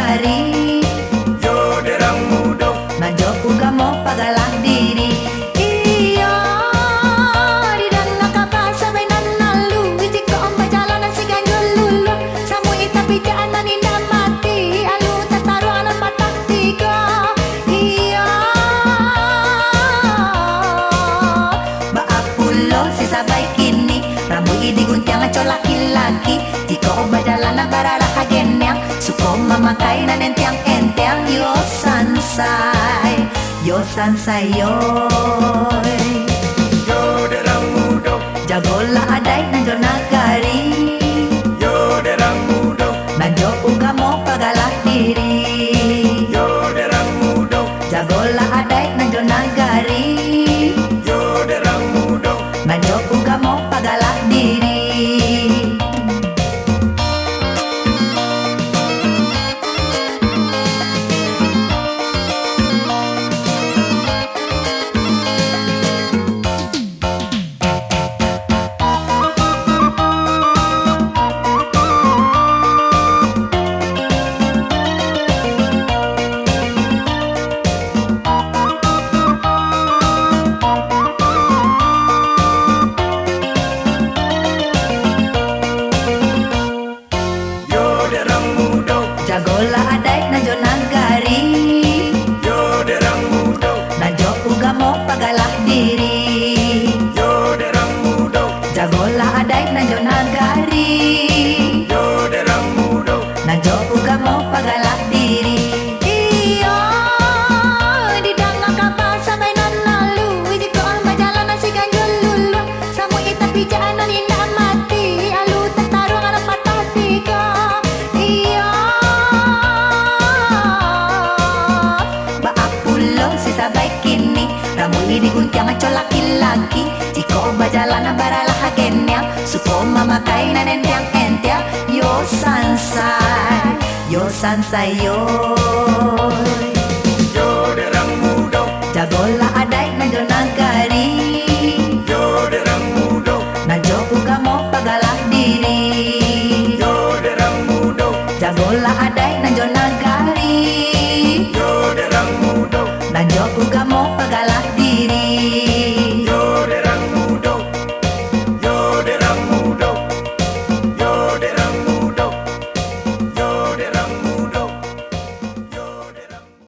nagari. Yo derang mudo, Najo uga mo pagalah diri. Iya, di danga kabasa may nanalu. Iti ko ang bajalanan si ganjol lulu. Samu itapi jaanan indah mati. Alu tataruan ang patak tiga. Iya, baapulo si sabay kini. Rambu idi guntiang aco laki-laki. Jika o bajalanan barala kagenyang. Suko mamakai na nentiang enteng. Yo sansai, yo sansai yoy. yo derang mudo, Jagola aday nanjo nagari. yo derang mudo, Nanjo uga mo pagalah diri. yo derang mudo, Jagola aday nanjo nagari. yo derang mudo, Nanjo uga mo pagalah diri. yo derang mudo, Jagola aday nanjo nagari. yo derang mudo, Nanjo uga mo pagalah diri. yo derang mudo, Jagola aday nanjo nagari. yo derang mudo, Nanjo uga mo pagalah diri. Iya, di danga kabasa may nanalu. Iti ko ang bajalanan si ganjol lulu. Samu itapi jaanan indah mati. Alu tatarong ang patah tiga. Iya, baapulo si sabay kini. Ramu idi guntiang aco laki-laki. Jika o bajalanan baralah hagenyang. Suko mamakai na nentiang entiang. Yo sansai, yo sansai yoy. yo derang mudo, Jagola